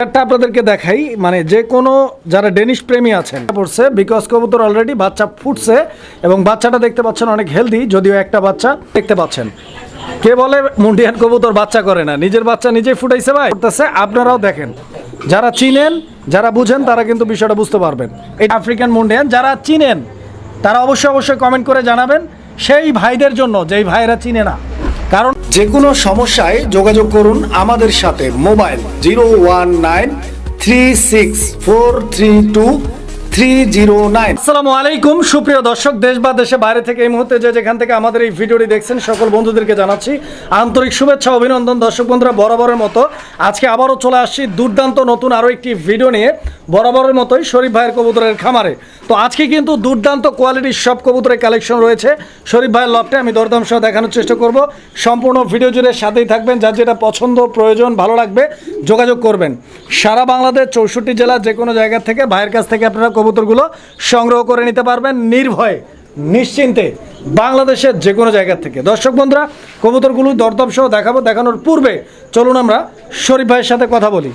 আপনাদেরকে দেখাই মানে যে কোনো যারা ডেনিশ প্রেমী আছেন পড়ছে বিকজ কবুতর অলরেডি বাচ্চা ফুটছে এবং বাচ্চাটা দেখতে পাচ্ছেন অনেক হেলদি, যদিও একটা বাচ্চা দেখতে পাচ্ছেন। কে বলে মুন্ডিয়ান কবুতর বাচ্চা করে না, নিজের বাচ্চা নিজেই ফুটাইছে ভাই করতেছে। আপনারাও দেখেন, যারা চিনেন যারা বুঝেন তারা কিন্তু বিষয়টা বুঝতে পারবেন। এই আফ্রিকান মুন্ডিয়ান যারা চিনেন তারা অবশ্যই কমেন্ট করে জানাবেন সেই ভাইদের জন্য যেই ভাইরা চিনে না। কারণ যে কোনো সমস্যায় যোগাযোগ করুন আমাদের সাথে। মোবাইল 01936432309। আসসালামু আলাইকুম সুপ্রিয় দর্শক, দেশ বা দেশে বাইরে থেকে এই মুহূর্তে যেখান থেকে আমাদের এই ভিডিওটি দেখছেন সকল বন্ধুদেরকে জানাচ্ছি আন্তরিক শুভেচ্ছা অভিনন্দন। দর্শক বন্ধুরা, বরাবরের মতো আজকে আবারও চলে আসছি দুর্দান্ত নতুন আরও একটি ভিডিও নিয়ে, বরাবরের মতোই শরীফ ভাইয়ের কবুতরের খামারে। তো আজকে কিন্তু দুর্দান্ত কোয়ালিটির সব কবুতরের কালেকশন রয়েছে শরীফ ভাইয়ের লফটে। আমি দরদাম সহ দেখানোর চেষ্টা করব, সম্পূর্ণ ভিডিও জুড়ে সাথেই থাকবেন। যার যেটা পছন্দ প্রয়োজন ভালো লাগবে যোগাযোগ করবেন। সারা বাংলাদেশ 64 জেলা যে কোনো জায়গা থেকে ভাইয়ের কাছ থেকে আপনারা কবুতরগুলো সংগ্রহ করে নিতে পারবেন নির্ভয়ে নিশ্চিন্তে, বাংলাদেশের যে কোনো জায়গা থেকে। দর্শক বন্ধুরা, কবুতরগুলো দরদাম সহ দেখাবো। দেখানোর পূর্বে চলুন আমরা শরীফ ভাইয়ের সাথে কথা বলি।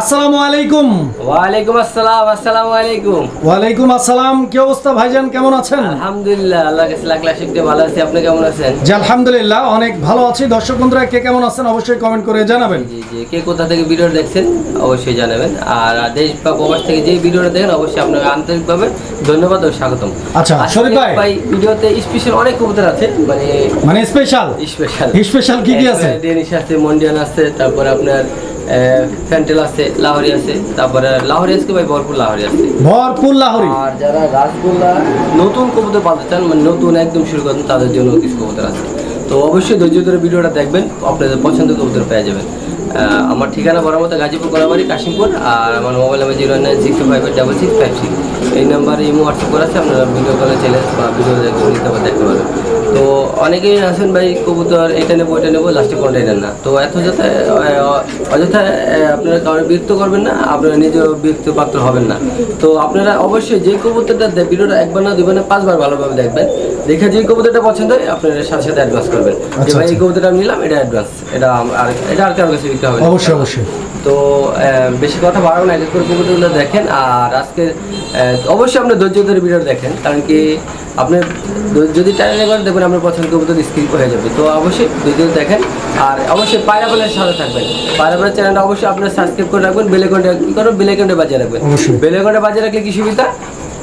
আসসালামু আলাইকুম। ওয়ালাইকুম আসসালাম। আসসালামু আলাইকুম। ওয়ালাইকুম আসসালাম। কি অবস্থা ভাইজান, কেমন আছেন? আলহামদুলিল্লাহ, আল্লাহর কাছে লাখ লাখ শুকরিয়া, ভালো আছি। আপনি কেমন আছেন? জি আলহামদুলিল্লাহ অনেক ভালো আছি। দর্শক বন্ধুরা, কে কেমন আছেন অবশ্যই কমেন্ট করে জানাবেন। জি জি, কে কোথা থেকে ভিডিও দেখছেন অবশ্যই জানাবেন। আর দেশ বা প্রবাস থেকে যে ভিডিওটা দেখেন অবশ্যই আপনাকে আন্তরিকভাবে ধন্যবাদ ও স্বাগতম। আচ্ছা শরীফ ভাই, ভিডিওতে স্পেশাল অনেক কবুতর আছে, মানে স্পেশাল স্পেশাল কি আছে? ডেনিশ আছে, মন্ডিয়ান আছে, তারপরে আপনার ফ্যান্টেল আছে, লাহোরি আছে, তারপরে লাহোরি আজকে ভাই ভরপুর লাহোরি আছে, ভরপুর লাহোরি। আর যারা রাসগোল্লা নতুন কবুতর পালতে চান, মানে নতুন একদম শুরু করেন, তাদের জন্য কিছু কবুতর আছে। তো অবশ্যই ধৈর্য ধরে ভিডিওটা দেখবেন, আপনাদের পছন্দের কবুতর পেয়ে যাবেন। আমার ঠিকানা বরামতো গাজীপুর কলাবাড়ি কাশিমপুর। আর আমার মোবাইল নাম্বার 096556656। এই নাম্বারে ইমো হোয়াটসঅ্যাপ করা আছে, আপনারা ভিডিও কলে চলে বা ভিডিও দেখতে পারবেন। তো অনেকেই আছেন ভাই কবুতর এটা নেবো ওইটা নেবো, লাস্টে কোনটা নেন না। তো এত অযথা আপনারা কারণে বিরক্ত করবেন না, আপনারা নিজেও বিরক্ত পাত্র হবেন না। তো আপনারা অবশ্যই যে কবুতরটা ভিডিওটা একবার না দুবার না 5 বার ভালোভাবে দেখবেন। দেখে যে কবুতরটা পছন্দ হয় আপনারা সাথে সাথে অ্যাডভান্স করবেন যে ভাই এই কবুতরটা আমি নিলাম, এটা অ্যাডভান্স, এটা আর কারো কাছে বিক্রি হবে না। অবশ্যই। তো বেশি কথা বাড়াবো না, এক এক করে কবুতরগুলো দেখেন। আর আজকে অবশ্যই আপনি ধৈর্য ধরে ভিডিও দেখেন, কারণ কি আপনি যদি টাইম এবার দেখবেন আপনার পছন্দ কবুতর স্ক্রিন হয়ে যাবে। তো অবশ্যই ধৈর্য দেখেন। আর অবশ্যই পায়রাবেলের সাথে থাকবেন। পায়রাবেলের চ্যানেলটা অবশ্যই আপনার সাবস্ক্রাইব করে রাখবেন। বেলেকনটা কি করবেন, বেলেকনটা বাজিয়ে রাখবেন। বেলেকনটা বাজিয়ে রাখলে কি সুবিধা,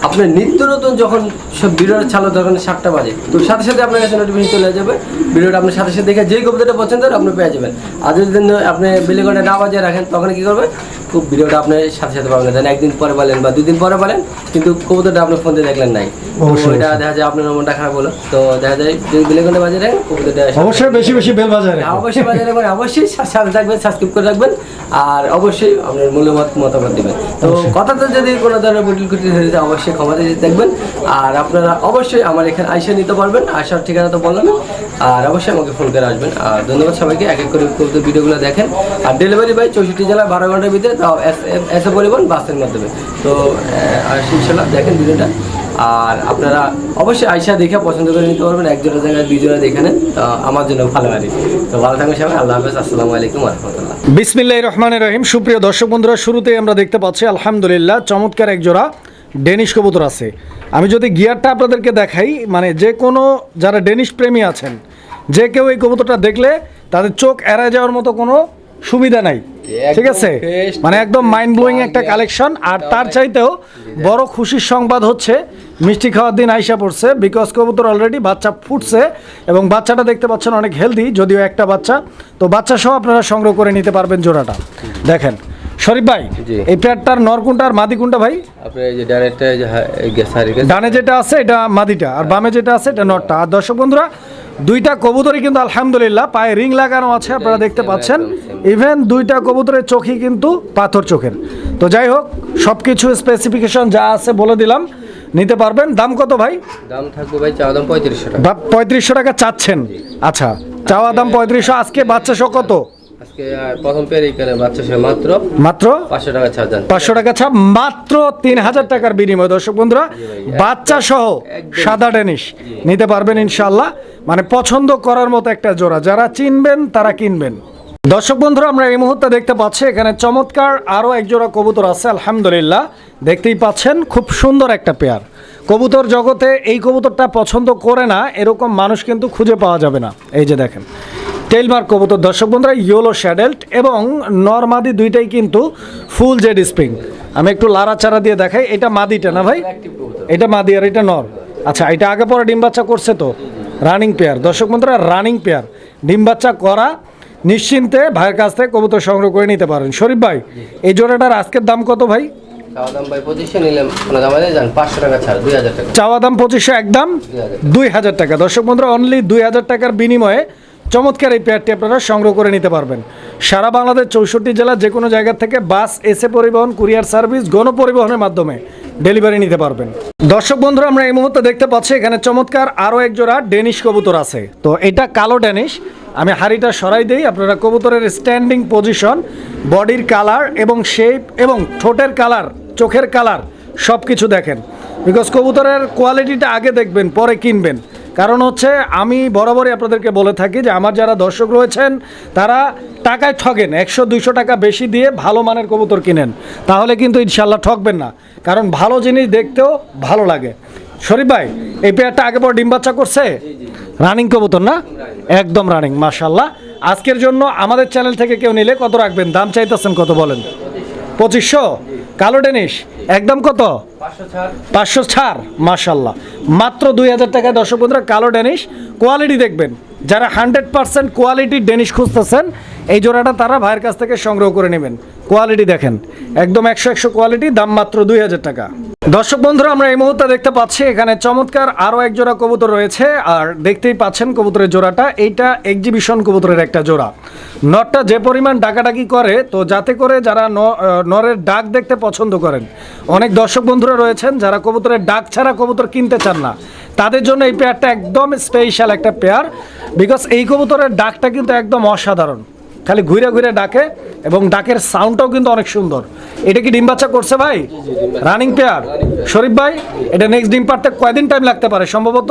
আপনার নিত্য নতুন যখন সব ভিডিওটা চালু তখন 7টা বাজে, তো সাথে সাথে আপনার কাছে নোটিফিকেশন চলে যাবে। ভিডিওটা আপনার সাথে সাথে দেখে যেই কবিতাটা পছন্দ হবে আপনি পেয়ে যাবেন। আর যদি আপনি বেলেকনটা না বাজিয়ে রাখেন তখন কি করবেন, খুব ভিডিওটা আপনি সাথে সাথে পাবেন না। একদিন পরে বলেন বা 2 দিন পরে বলেন, কিন্তু কবিতাটা আপনার ফোন দিয়ে দেখলেন নাই, এটা দেখা যায় আপনার মনটা খারাপ হলো। তো দেখা যায় যদি বেলেকনটা বাজিয়ে রাখেন কবিতাটা অবশ্যই বেশি বেল বাজায় রাখবেন। অবশ্যই বাজিয়ে রাখবেন, অবশ্যই সাথে থাকবেন, সাবস্ক্রাইব করে রাখবেন। আর অবশ্যই আপনার মতামত দিবেন। তো কথাতে যদি কোনো ধরনের ভুল ত্রুটি হয়ে যায় অবশ্যই ক্ষমা দিয়ে দেখবেন। আর আপনারা অবশ্যই আমার এখানে আইসা নিতে পারবেন, আসার ঠিকানা তো বললাম। আর অবশ্যই আমাকে ফোন করে আসবেন। আর ধন্যবাদ সবাইকে, এক এক করে ভিডিওগুলো দেখেন। আর ডেলিভারি ভাই 64 জেলায় 12 ঘন্টার ভিতরে, তাও এসে পরিবহন বাসের মাধ্যমে। তো ইনশাল্লাহ দেখেন ভিডিওটা। আর আপনারা অবশ্যই আইসা দেখে পছন্দ করে নিতে পারবেন। এক জোড়া জায়গায় 2 জোড়া দেখে নেন, তো আমার জন্য ভালো লাগে। তো ভালো থাকবেন সবাই, আল্লাহ হাফেজ, আসসালামু আলাইকুম ওয়া রাহমাতুল্লাহ। বিসমিল্লাহির রহমানির রহিম। সুপ্রিয় দর্শক বন্ধুরা, শুরুতেই আমরা দেখতে পাচ্ছি আলহামদুলিল্লাহ চমৎকার এক জোড়া ডেনিশ কবুতর আছে। আমি যদি গিয়ারটা আপনাদেরকে দেখাই, মানে যে কোনো যারা ডেনিশ প্রেমী আছেন যে কেউ এই কবুতরটা দেখলে তাদের চোখ এড়ায় যাওয়ার মতো কোনো সুবিধা নাই, ঠিক আছে? মানে একদম মাইন্ড ব্লোয়িং একটা কালেকশন। আর তার চাইতেও বড় খুশির সংবাদ হচ্ছে মিষ্টি খাওয়ার দিন আইসা পড়ছে, বিকজ কবুতর অলরেডি বাচ্চা ফুটছে এবং বাচ্চাটা দেখতে পাচ্ছেন অনেক হেলদি, যদিও একটা বাচ্চা। তো বাচ্চা সহ আপনারা সংগ্রহ করে নিতে পারবেন জোড়াটা। দেখেন শরীফ ভাই, এই প্যাডটার নর কোনটা আর মাদি কোনটা ভাই? আপনি এই যে ডানে যেটা আছে এটা মাদিটা, আর বামে যেটা আছে এটা নরটা। আর দর্শক বন্ধুরা, দুইটা কবুতরই কিন্তু আলহামদুলিল্লাহ পায়ে রিং লাগানো আছে, আপনারা দেখতে পাচ্ছেন। ইভেন দুইটা কবুতরের চোখই কিন্তু পাথর চোখের। তো যাই হোক, সব কিছু স্পেসিফিকেশন যা আছে বলে দিলাম, নিতে পারবেন। দাম কত ভাই? দাম থাকবে ভাই, চাওয়া দাম 3500 টাকা। 3500 টাকা চাচ্ছেন? আচ্ছা, চাওয়া দাম 3500। আজকে বাচ্চা সহ কত? আজকে প্রথম পেয়ার এখানে বাচ্চা সহ মাত্র মাত্র 500 টাকা ছাড় দেন। 500 টাকা ছাড়, মাত্র 3000 টাকার বিনিময় দর্শক বন্ধুরা, বাচ্চা সহ সাদা ডেনিশ নিতে পারবেন ইনশাআল্লাহ। মানে পছন্দ করার মতো একটা জোড়া, যারা চিনবেন তারা কিনবেন। দর্শক বন্ধুরা, আমরা এই মুহূর্তে দেখতে পাচ্ছি এখানে চমৎকার আরও এক জোড়া কবুতর আছে আলহামদুলিল্লাহ, দেখতেই পাচ্ছেন খুব সুন্দর একটা পেয়ার। কবুতর জগতে এই কবুতরটা পছন্দ করে না এরকম মানুষ কিন্তু খুঁজে পাওয়া যাবে না। এই যে দেখেন টেলমার্ক কবুতর দর্শক বন্ধুরা, ইয়েলো শ্যাডেল্ট এবং নরমাদি দুইটাই কিন্তু ফুল জেড স্প্রিং। আমি একটু লাড়াচাড়া দিয়ে দেখাই, এটা মাদিটা না ভাই? এটা মাদি আর এটা নর। আচ্ছা, এটা আগে পরে ডিম বাচ্চা করছে তো, রানিং পেয়ার দর্শক বন্ধুরা, রানিং পেয়ার ডিম বাচ্চা করা, নিশ্চিন্তে ভাইয়ের কাছ থেকে কবুতর সংগ্রহ করে নিতে পারেন। শরীফ ভাই, এই জোড়াটার আজকের দাম কত ভাই? চাওয়া দাম ভাই 2500 নিলে কোনো দাম আছে জান 500 টাকা ছাড় 2000 টাকা। চাওয়া দাম 2500, একদম 2000 টাকা। দর্শক বন্ধুরা, অনলি 2000 টাকার বিনিময়ে চমৎকার এই পেয়ারটি আপনারা সংগ্রহ করে নিতে পারবেন। সারা বাংলাদেশ 64 জেলা যে কোনো জায়গা থেকে বাস, এসে পরিবহন, কুরিয়ার সার্ভিস, গণপরিবহনের মাধ্যমে ডেলিভারি নিতে পারবেন। দর্শক বন্ধুরা, আমরা এই মুহূর্তে দেখতে পাচ্ছি এখানে চমৎকার আরও এক জোড়া ডেনিশ কবুতর আছে। তো এটা কালো ডেনিশ, আমি হাড়িটা সরাই দিই, আপনারা কবুতরের স্ট্যান্ডিং পজিশন, বডির কালার এবং শেপ এবং ঠোঁটের কালার, চোখের কালার সব কিছু দেখেন। বিকজ কবুতরের কোয়ালিটিটা আগে দেখবেন পরে কিনবেন। কারণ হচ্ছে আমি বরাবরই আপনাদেরকে বলে থাকি যে আমার যারা দর্শক রয়েছেন তারা টাকায় ঠগেন, 100-200 টাকা বেশি দিয়ে ভালো মানের কবুতর কিনেন, তাহলে কিন্তু ইনশাল্লাহ ঠকবেন না। কারণ ভালো জিনিস দেখতেও ভালো লাগে। শরীফ ভাই, এই পেয়ারটা আগে পর ডিম বাচ্চা করছে, রানিং কবুতর না? একদম রানিং মাশাল্লাহ। আজকের জন্য আমাদের চ্যানেল থেকে কেউ নিলে কত রাখবেন? দাম চাইতেছেন কত বলেন? 2500। কালো ডেনিশ একদম কত? 500 ছাড় মাশাল্লাহ, মাত্র 2000 টাকায় দর্শক বন্ধুরা কালো ডেনিশ। কোয়ালিটি দেখবেন, যারা 100% কোয়ালিটির ডেনিশ খুঁজতেছেন এই জোড়াটা তারা ভাইয়ের কাছ থেকে সংগ্রহ করে নেবেন। কোয়ালিটি দেখেন, একদম 100 কোয়ালিটি, দাম মাত্র 2000 টাকা। দর্শক বন্ধুরা, আমরা এই মুহূর্তে দেখতে পাচ্ছি এখানে চমৎকার আরও এক জোড়া কবুতর রয়েছে। আর দেখতেই পাচ্ছেন কবুতরের জোড়াটা, এইটা এক্সিবিশন কবুতরের একটা জোড়া। নরটা যে পরিমাণ ডাকাডাকি করে, তো যাতে করে যারা নরের ডাক দেখতে পছন্দ করেন, অনেক দর্শক বন্ধুরা রয়েছেন যারা কবুতরের ডাক ছাড়া কবুতর কিনতে চান না, তাদের জন্য এই পেয়ারটা একদম স্পেশাল একটা পেয়ার। বিকজ এই কবুতরের ডাকটা কিন্তু একদম অসাধারণ, খালি ঘুরে ঘুরে ডাকে এবং ডাকের সাউন্ডটাও কিন্তু অনেক সুন্দর। এটা কি ডিম বাচ্চা করছে ভাই? Running pair. শরীফ ভাই, এটা নেক্সট ডিম পারতে কয়দিন টাইম লাগতে পারে? সম্ভবত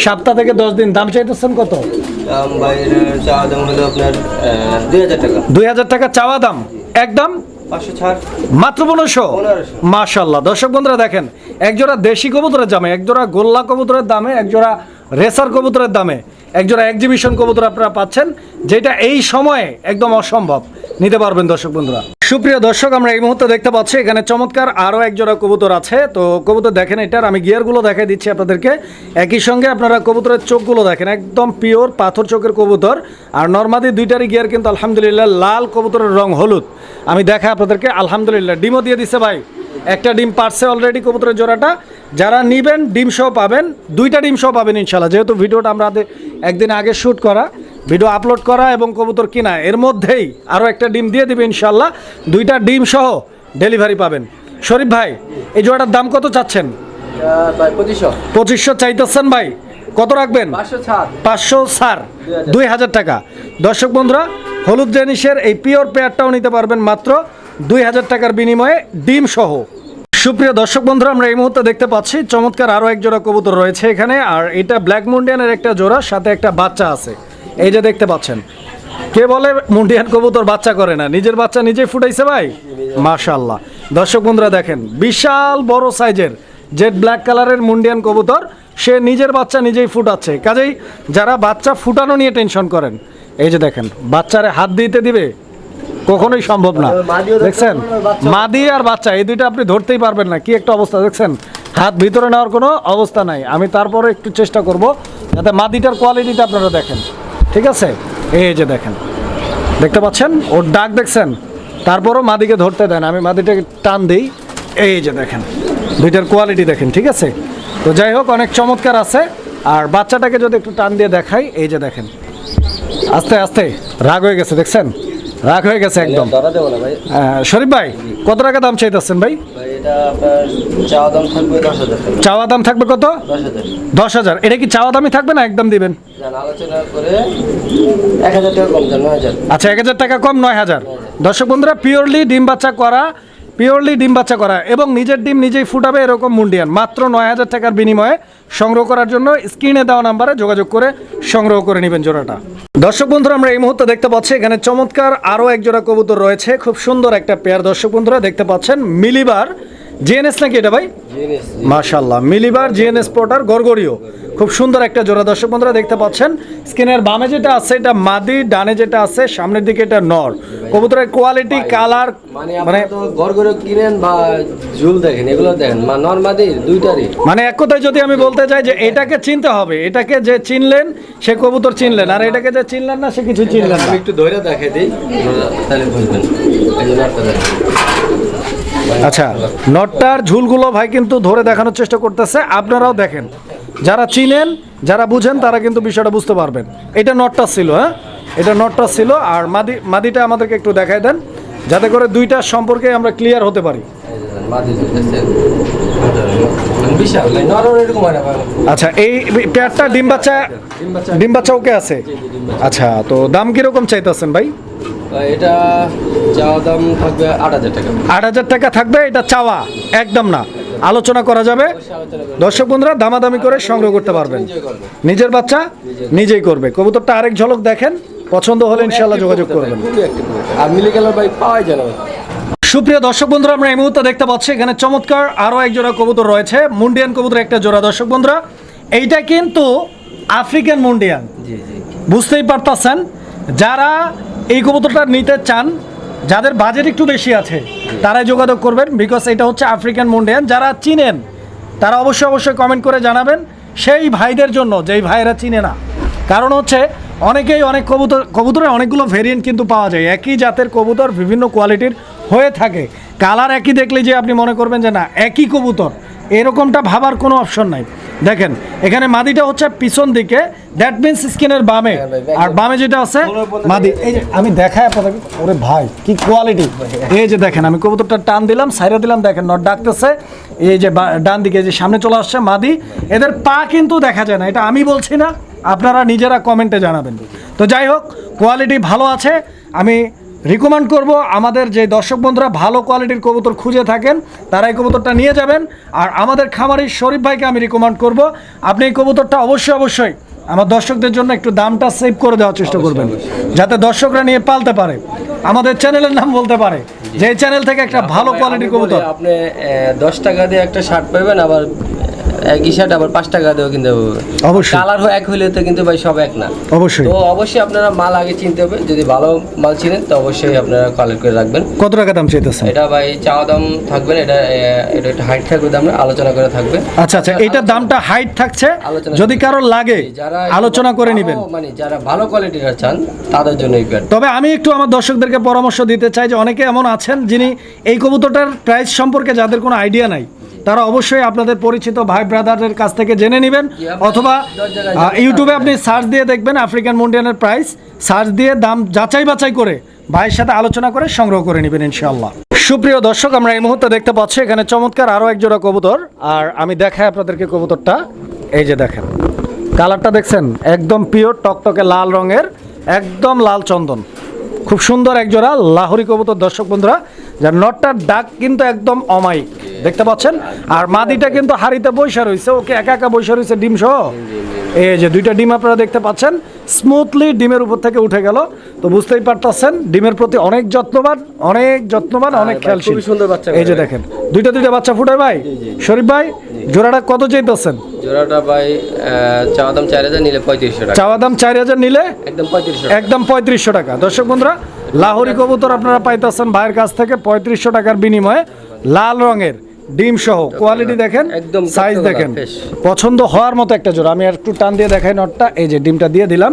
সপ্তাহ থেকে 10 দিন। দাম চাইতেছেন কত? দাম ভাই চাওয়া দাম হলো আপনার 2000 টাকা। 2000 টাকা চাওয়া দাম, একদম 500 ছাড়, মাত্র 1500। মাশাল্লাহ। দর্শক বন্ধুরা দেখেন, একজোড়া দেশি কবুতরের দামে, একজোড়া গোল্লা কবুতরের দামে, একজোড়া রেসার কবুতরের দামে একজোড়া এক্সিবিশন কবুতর আপনারা পাচ্ছেন, যেটা এই সময়ে একদম অসম্ভব। নিতে পারবেন দর্শক বন্ধুরা। সুপ্রিয় দর্শক, আমরা এই মুহূর্তে দেখতে পাচ্ছি এখানে চমৎকার আরও একজোড়া কবুতর আছে। তো কবুতর দেখেন, এটার আমি গিয়ারগুলো দেখাই দিচ্ছি আপনাদেরকে। একই সঙ্গে আপনারা কবুতরের চোখগুলো দেখেন, একদম পিওর পাথর চোখের কবুতর। আর নর্মাদি দুইটারই গিয়ার কিন্তু আলহামদুলিল্লাহ লাল, কবুতরের রং হলুদ। আমি দেখাই আপনাদেরকে, আলহামদুলিল্লাহ ডিমও দিয়ে দিছে ভাই, একটা ডিম পারছে অলরেডি কবুতরের জোড়াটা। যারা নিবেন ডিম সহ পাবেন, 2টা ডিম সহ পাবেন ইনশাল্লাহ। যেহেতু ভিডিওটা আমরা একদিন আগে শ্যুট করা, ভিডিও আপলোড করা এবং কবুতর কিনা, এর মধ্যেই আরও একটা ডিম দিয়ে দিবে ইনশাল্লাহ। 2টা ডিম সহ ডেলিভারি পাবেন। শরীফ ভাই, এই জোড়াটার দাম কত চাচ্ছেন? 2500 চাইতেছেন ভাই, কত রাখবেন? 500 ছাড়, 2000 টাকা। দর্শক বন্ধুরা, হলুদ ডেনিশের এই পিওর পেয়ারটাও নিতে পারবেন মাত্র 2000 টাকার বিনিময়ে ডিম সহ। সুপ্রিয় দর্শক বন্ধুরা, আমরা এই মুহূর্তে দেখতে পাচ্ছি চমৎকার আরও এক জোড়া কবুতর রয়েছে এখানে। আর এটা ব্ল্যাক মুন্ডিয়ানের একটা জোড়া, সাথে একটা বাচ্চা আছে। এই যে দেখতে পাচ্ছেন, কে বলে মুন্ডিয়ান কবুতর বাচ্চা করে না? নিজের বাচ্চা নিজেই ফুটাইছে ভাই, মাশাআল্লাহ। দর্শক বন্ধুরা দেখেন, বিশাল বড় সাইজের জেড ব্ল্যাক কালারের মুন্ডিয়ান কবুতর, সে নিজের বাচ্চা নিজেই ফুটাচ্ছে। কাজেই যারা বাচ্চা ফুটানো নিয়ে টেনশন করেন, এই যে দেখেন, বাচ্চারে হাত দিতে দিবে? কখনোই সম্ভব না। দেখছেন, মাদি আর বাচ্চা এই দুইটা আপনি ধরতেই পারবেন না। কি একটা অবস্থা দেখছেন, হাত ভিতরে নেওয়ার কোনো অবস্থা নাই। আমি তারপরে একটু চেষ্টা করব যাতে মাদিটার কোয়ালিটিটা আপনারা দেখেন, ঠিক আছে? এই যে দেখেন, দেখতে পাচ্ছেন ওর ডাক দেখছেন, তারপরও মাদিকে ধরতে দেন। আমি মাদিটাকে টান দিই, এই যে দেখেন, দুইটার কোয়ালিটি দেখেন, ঠিক আছে? তো যাই হোক, অনেক চমৎকার আছে। আর বাচ্চাটাকে যদি একটু টান দিয়ে দেখাই, এই যে দেখেন, আস্তে আস্তে রাগ হয়ে গেছে, দেখছেন রাগ হয়ে গেছে একদম। শরীফ ভাই, কত টাকা দাম চাইতেছেন ভাই? এটা আপনার চাওয়া দাম থাকবে 10,000 টাকা। চাওয়া দাম থাকবে কত? 10,000। 10,000। এটা কি চাওয়া দামই থাকবে না একদম দিবেন? জান আলোচনা করে 1,000 টাকা কম দেন, 9,000। আচ্ছা, 1,000 টাকা কম, 9,000। দর্শক বন্ধুরা, পিওরলি ডিম বাচ্চা করা এবং নিজের ডিম নিজেই ফুটাবে এরকম মুন্ডিয়ান মাত্র 9,000 টাকার বিনিময়ে সংগ্রহ করার জন্য স্ক্রিনে দেওয়া নাম্বারে যোগাযোগ করে সংগ্রহ করে নেবেন জোড়াটা। দর্শক বন্ধুরা, আমরা এই মুহূর্তে দেখতে পাচ্ছি এখানে চমৎকার আরও এক জোড়া কবুতর রয়েছে, খুব সুন্দর একটা পেয়ার। দর্শক বন্ধুরা দেখতে পাচ্ছেন মিলিবার জিএনএস নাকি এটা ভাই? মাশাআল্লাহ, মিলিবার জিএনএস পোর্টার গরগরিও, খুব সুন্দর একটা জোড়া। দর্শক বন্ধুরা দেখতে পাচ্ছেন স্ক্রিনের বামে যেটা আছে এটা মাদি, ডানে যেটা আছে সামনের দিকে এটা নর। কবুতরের কোয়ালিটি, কালার মানে গরগরিও কিনেন বা ঝুল দেখেন, এগুলো দেখেন নর মাদি দুইটারই। মানে এক কথায় যদি আমি বলতে চাই যে এটাকে চিনতে হবে, এটাকে যে চিনলেন সে কবুতর চিনলেন, আর এটাকে যে চিনলেন না সে কিছু চিনলেন না। আমি একটু ধরে দেখাই দিই তাহলে বুঝবেন। এই যে নরটা দেখেন। আচ্ছা, নটটার ঝুলগুলো ভাই কিন্তু ধরে দেখানোর চেষ্টা করতেছে, আপনারাও দেখেন, যারা চিনেন যারা বুঝেন তারা কিন্তু বিষয়টা বুঝতে পারবেন। এটা নটটা ছিল, হ্যাঁ এটা নটটা ছিল। আর মাদিটা আমাদেরকে একটু দেখাই দেন যাতে করে দুইটার সম্পর্কে আমরা ক্লিয়ার হতে পারি। আচ্ছা, এই পেয়ারটা ডিম বাচ্চা ওকে আছে। আচ্ছা, তো দাম কিরকম চাইতেছেন ভাই? এটা চাওয়া দাম থাকবে 8,000 টাকা। 8,000 টাকা থাকবে, এটা চাওয়া একদম না, আলোচনা করা যাবে। দর্শক বন্ধুরা দামাদামি করে সংগ্রহ করতে পারবেন। নিজের বাচ্চা নিজেই করবে। কবুতরটা আরেক ঝলক দেখেন, পছন্দ হলে ইনশাআল্লাহ যোগাযোগ করবেন। আর মিলি কালার ভাই পাওয়াই যায় না। সুপ্রিয় দর্শক বন্ধুরা, আমরা এই মুহূর্তে দেখতে পাচ্ছি এখানে চমৎকার আরও এক জোড়া কবুতর রয়েছে, মুন্ডিয়ান কবুতর একটা জোড়া। দর্শক বন্ধুরা, এইটা কিন্তু আফ্রিকান মুন্ডিয়ান, বুঝতেই পারতেছেন। যারা এই কবুতরটা নিতে চান, যাদের বাজেট একটু বেশি আছে তারাই যোগাযোগ করবেন, বিকজ এটা হচ্ছে আফ্রিকান মুন্ডিয়ান। যারা চিনেন তারা অবশ্যই কমেন্ট করে জানাবেন সেই ভাইদের জন্য যেই ভাইরা চিনে না। কারণ হচ্ছে অনেকেই অনেক কবুতরের অনেকগুলো ভেরিয়েন্ট কিন্তু পাওয়া যায়, একই জাতের কবুতর বিভিন্ন কোয়ালিটির হয়ে থাকে। কালার একই দেখলে যে আপনি মনে করবেন যে না একই কবুতর, এরকমটা ভাবার কোনো অপশন নাই। দেখেন এখানে মাদিটা হচ্ছে পিছন দিকে, দ্যাট মিনস স্কিনের বামে, আর বামে যেটা আছে মাদি। এই যে আমি দেখাই আপনাদের, ওরে ভাই কি কোয়ালিটি! এই যে দেখেন আমি কবুতরটা টান দিলাম, সাইরা দিলাম, দেখেন নট ডাকতেছে। এই যে ডান দিকে যে সামনে চলে আসছে মাদি, এদের পা কিন্তু দেখা যায় না, এটা আমি বলছি না, আপনারা নিজেরা কমেন্টে জানাবেন। তো যাই হোক, কোয়ালিটি ভালো আছে। আমি রিকমেন্ড করব আমাদের যে দর্শক বন্ধুরা ভালো কোয়ালিটির কবুতর খুঁজে থাকেন তারা এই কবুতরটা নিয়ে যাবেন। আর আমাদের খামারি শরীফ ভাইকে আমি রিকমেন্ড করব আপনি এই কবুতরটা অবশ্যই আমার দর্শকদের জন্য একটু দামটা সেভ করে দেওয়ার চেষ্টা করবেন, যাতে দর্শকরা নিয়ে পালতে পারে, আমাদের চ্যানেলের নাম বলতে পারে যে এই চ্যানেল থেকে একটা ভালো কোয়ালিটির কবুতর। আপনি 10 টাকা দিয়ে একটা শার্ট পাবেন, আবার একই শার্ট আবার 5 টাকা দিয়েও কিনতে হবে। অবশ্যই কালার এক হইলে তো কিন্তু ভাই সব এক না। অবশ্যই তো অবশ্যই আপনারা মাল আগে চিনতে হবে, যদি ভালো মাল চিনেন তো অবশ্যই আপনারা কালেক্ট করে রাখবেন। কত টাকা দাম চাইতেছেন? এটা ভাই চাওয়া দাম থাকবে, এটা একটা হাইট থাকবে, দাম আলোচনা করে থাকবে। আচ্ছা, এইটার দামটা হাইট থাকছে, যদি কারো লাগে আলোচনা করে নেবেন। মানে যারা ভালো কোয়ালিটির চান তাদের জন্য এই প্যাড। তবে আমি একটু আমার দর্শকদেরকে পরামর্শ দিতে চাই যে অনেকে এমন আছেন যিনি এই কবুতরটার প্রাইস সম্পর্কে যাদের কোনো আইডিয়া নাই, তারা অবশ্যই আপনাদের পরিচিত ভাই ব্রাদারের কাছ থেকে জেনে নেবেন, অথবা ইউটিউবে আপনি সার্চ দিয়ে দেখবেন আফ্রিকান মুন্ডিয়ানের প্রাইস, সার্চ দিয়ে দাম যাচাই বাছাই করে ভাইয়ের সাথে আলোচনা করে সংগ্রহ করে নেবেন ইনশাআল্লাহ। সুপ্রিয় দর্শক, আমরা এই মুহূর্তে দেখতে পাচ্ছি এখানে চমৎকার আরও এক জোড়া কবুতর, আর আমি দেখাই আপনাদেরকে কবুতরটা। এই যে দেখেন কালারটা দেখছেন, একদম পিওর টকটকে লাল রঙের, একদম লাল চন্দন, খুব সুন্দর এক জোড়া লাহোরি কবুতর। দর্শক বন্ধুরা, যার নটটার ডাক কিন্তু একদম অমায়িক দেখতে পাচ্ছেন, আর মাদিটা কিন্তু হাড়িতে বৈশা রয়েছে, ওকে একা বৈশা রয়েছে ডিম সহ। এই যে দুইটা ডিম আপনারা দেখতে পাচ্ছেন, স্মুথলি ডিমের উপর থেকে উঠে গেল। তো বুঝতেই পারতেছেন ডিমের প্রতি অনেক যত্নবান, অনেক খেয়ালশীল। সুন্দর বাচ্চা, এই যে দেখেন দুইটা বাচ্চা ফুটায় ভাই। শরীফ ভাই, জোড়াটা কত চাইতেছেন? জোড়াটা ভাই চাওয়া দাম 4,000, নিলে 3500 টাকা। চাওয়া দাম 4,000, নিলে একদম 3500 টাকা। দর্শক বন্ধুরা, লাহোরি কবুতর আপনারা পাইতেছেন ভাইয়ের কাছ থেকে 3500 টাকার বিনিময়ে, লাল রঙের ডিম সহ। কোয়ালিটি দেখেন, সাইজ দেখেন, পছন্দ হওয়ার মতো একটা জোড়া। আমি একটু টান দিয়ে দেখাই নটটা। এই যে ডিমটা দিয়ে দিলাম,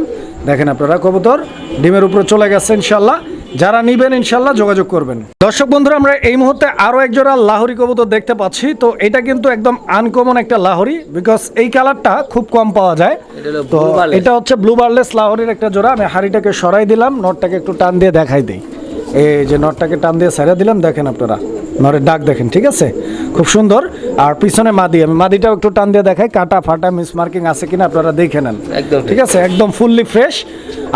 দেখেন আপনারা কবুতর ডিমের উপরে চলে গেছে ইনশাল্লাহ। যারা নিবেন ইনশাল্লাহ যোগাযোগ করবেন। দর্শক বন্ধুরা, আমরা এই মুহূর্তে আরো এক জোড়া লাহোরি কবুতর দেখতে পাচ্ছি। তো এটা কিন্তু একদম আনকমন একটা লাহোরি, বিকজ এই কালারটা খুব কম পাওয়া যায়। তো এটা হচ্ছে ব্লু বার্লেস লাহোরির একটা জোড়া। আমি হাড়িটাকে সরাই দিলাম, নটটাকে একটু টান দিয়ে দেখাই দিই। এই যে নটটাকে টান দিয়ে ছেড়ে দিলাম, দেখেন আপনারা নরের ডাক দেখেন, ঠিক আছে, খুব সুন্দর। আর পিছনে মাদি, আমি মাদিটাও একটু টান দিয়ে দেখাই, কাটা ফাটা মিস মার্কিং আছে কিনা আপনারা দেখে নেন, একদম ঠিক আছে, একদম ফুললি ফ্রেশ।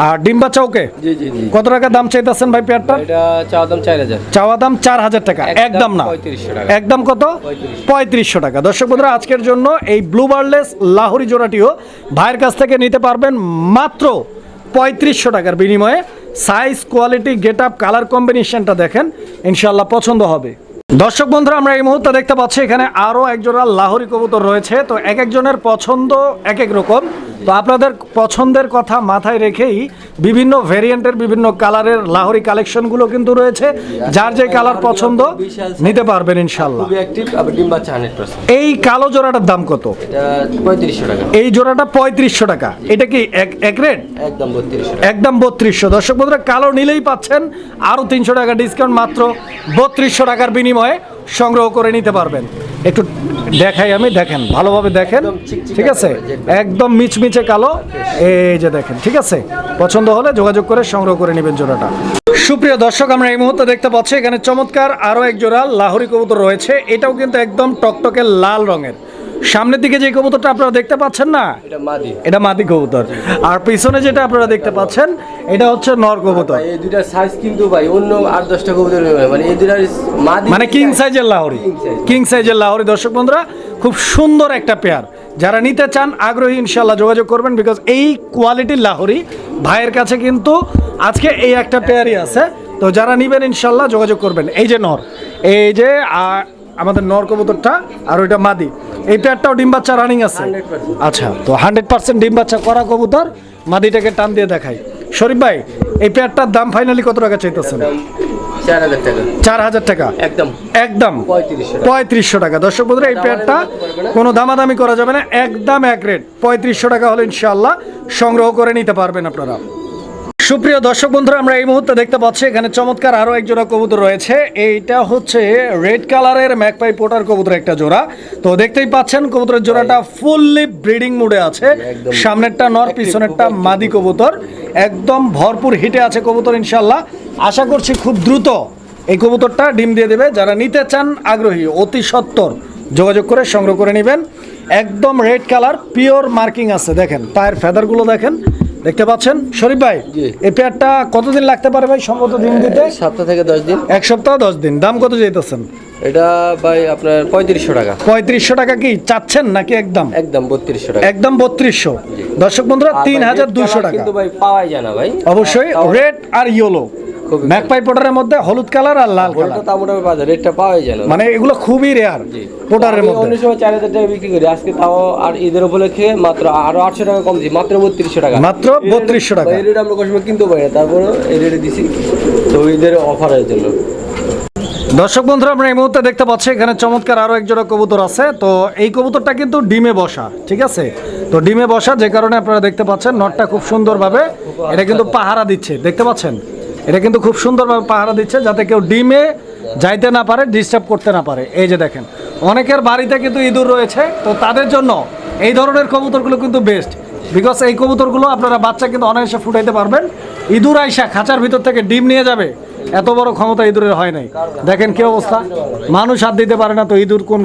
আর ডিম বাচ্চা ওকে। জি জি জি। কত টাকা দাম চাইতেছেন ভাই পেয়ারটা? এটা চাওয়া দাম 4000। চাওয়া দাম 4000 টাকা, একদম না, 3500 টাকা। একদম কত? 3500 টাকা। দর্শক বন্ধুরা, আজকের জন্য এই ব্লু বার্লেস লাহোরি জোড়াটিও ভাইয়ের কাছ থেকে নিতে পারবেন মাত্র 3500 টাকার বিনিময়ে। Size, quality, get up, colour কম্বিনেশনটা দেখেন, ইনশাল্লাহ পছন্দ হবে। দর্শক বন্ধুরা, আমরা এই মুহূর্তে দেখতে পাচ্ছি এখানে আরও একজোড়া লাহোরি কবুতর রয়েছে। তো এক একজনের পছন্দ এক এক রকম, তো আপনাদের পছন্দের কথা মাথায় রেখেই বিভিন্ন ভেরিয়েন্টের বিভিন্ন কালারের লাহোরি কালেকশনগুলো কিন্তু রয়েছে। যার যে কালার পছন্দ নিতে পারবেন ইনশাল্লাহ। খুবই অ্যাক্টিভ, আবার ডিম বাচ্চা 100%। এই কালো জোড়াটার দাম কত? এটা 3500 টাকা। এই জোড়াটা 3500 টাকা। এটা কি এক রেট? একদম 3200 টাকা। একদম 3200। দর্শক বন্ধুরা, কালো নিলেই পাচ্ছেন আরও 300 টাকা ডিসকাউন্ট, মাত্র 3200 টাকার বিনিময়ে সংগ্রহ করে নিতে পারবেন। একটু দেখাই আমি, দেখেন ভালোভাবে দেখেন, ঠিক আছে, একদম মিচমিচে কালো, এই যে দেখেন, ঠিক আছে। পছন্দ হলে যোগাযোগ করে সংগ্রহ করে নেবেন জোড়াটা। সুপ্রিয় দর্শক, আমরা এই মুহূর্তে দেখতে পাচ্ছি এখানে চমৎকার আরও এক জোড়া লাহোরি কবুতর রয়েছে। এটাও কিন্তু একদম টকটকে লাল রঙের। সামনের দিকে যে কবুতরটা আপনারা দেখতে পাচ্ছেন না, এটা মাদি কবুতর। আর পিছনে যেটা আপনারা দেখতে পাচ্ছেন এটা হচ্ছে নর কবুতর। এই দুইটার সাইজ কিন্তু ভাই অন্য 8-10টা কবুতর, মানে এই দুইটার মাদি, মানে কিং সাইজের লাহোরি, কিং সাইজের লাহোরি। দর্শক বন্ধুরা, খুব সুন্দর একটা পেয়ার। যারা নিতে চান আগ্রহী ইনশাল্লাহ যোগাযোগ করবেন, বিকজ এই কোয়ালিটির লাহোরি ভাইয়ের কাছে কিন্তু আজকে এই একটা পেয়ারই আছে। তো যারা নিবেন ইনশাল্লাহ যোগাযোগ করবেন। এই যে নর, এই যে আমাদের নর কবুতরটা, আর ওইটা মাদি। এই পেয়ারটাও ডিম বাচ্চা রানিং আছে। 100%। আচ্ছা, তো 100% ডিম বাচ্চা করা কবুতর। মাদিটাকে টান দিয়ে দেখাই। শরীফ ভাই, এই পেয়ারটার দাম ফাইনালি কত টাকা চাইতেছেন? 4000 টাকা। 4000 টাকা, একদম একদম 3500 টাকা। দর্শক বন্ধুরা, এই পেয়ারটা কোনো দামাদামি করা যাবে না, একদম এক রেট 3500 টাকা হলে ইনশাআল্লাহ সংগ্রহ করে নিতে পারবেন আপনারা। সুপ্রিয় দর্শক বন্ধুরা, আমরা এই মুহূর্তে দেখতে পাচ্ছি এখানে চমৎকার আরও এক জোড়া কবুতর রয়েছে। এইটা হচ্ছে রেড কালারের ম্যাকপাই পোটার কবুতর একটা জোড়া। তো দেখতেই পাচ্ছেন কবুতরের জোড়াটা ফুললি ব্রিডিং মুডে আছে। সামনেরটা নর, পিছনেরটা মাদি কবুতর। একদম ভরপুর হিটে আছে কবুতর ইনশাল্লাহ। আশা করছি খুব দ্রুত এই কবুতরটা ডিম দিয়ে দেবে। যারা নিতে চান আগ্রহী, অতি সত্বর যোগাযোগ করে সংগ্রহ করে নেবেন। একদম রেড কালার, পিওর মার্কিং আছে। দেখেন পায়ের ফেদারগুলো দেখেন, দেখতে পাচ্ছেন। শরীফ ভাই, এই পেয়ারটা কতদিন লাগতে পারে ভাই সম্ভবত ডিম দিতে? সপ্তাহ থেকে 10 দিন। এক সপ্তাহ 10 দিন। দাম কত চাইতেছেন? এটা ভাই আপনার 3500 টাকা। 3500 টাকা কি চাচ্ছেন নাকি একদম? একদম 3200 টাকা। একদম 3200। দর্শক বন্ধুরা, 3200 টাকা। কিন্তু ভাই পাওয়াই যায় না ভাই। অবশ্যই রেড আর ইয়েলো ম্যাকপাই পোটারের মধ্যে, হলুদ কালার আর লাল কালার। ওটা মোটামুটি বাজার রেটটা পাওয়াই যায় না, মানে এগুলো খুবই রেয়ার পোটারের মধ্যে। অন্য সময় 4000 টাকা বিক্রি করি, আজকে তাও আর ঈদের উপলক্ষে মাত্র আরো 800 টাকা কম দিই, মাত্র 3200 টাকা। মাত্র 3200 টাকা। এই রেট আমরা কোনো সময় কিনতে পারি না, তারপরে এই রেটে দিছি তো ঈদের অফারের জন্য। দর্শক বন্ধুরা, আমরা এই মুহূর্তে দেখতে পাচ্ছি এখানে চমৎকার আরো এক জোড়া কবুতর আছে। তো এই কবুতরটা কিন্তু ডিমে বসা, ঠিক আছে। তো ডিমে বসা, যে কারণে আপনারা দেখতে পাচ্ছেন নটটা খুব সুন্দরভাবে এটা কিন্তু পাহারা দিচ্ছে, দেখতে পাচ্ছেন। এটা কিন্তু খুব সুন্দরভাবে পাহারা দিচ্ছে যাতে কেউ ডিমে যাইতে না পারে, ডিস্টার্ব করতে না পারে। এই যে দেখেন, অনেকের বাড়িতে কিন্তু ইঁদুর রয়েছে, তো তাদের জন্য এই ধরনের কবুতরগুলো কিন্তু বেস্ট। বিকজ এই কবুতরগুলো আপনারা বাচ্চা কিন্তু অনায়াসে ফুটাইতে পারবেন। ইঁদুর আইসা খাঁচার ভিতর থেকে ডিম নিয়ে যাবে, এত বড় ক্ষমতা ইঁদুরের হয় নাই। দেখেন কি অবস্থা, মানুষ হাত দিতে পারে না, তো ইঁদুর কোন।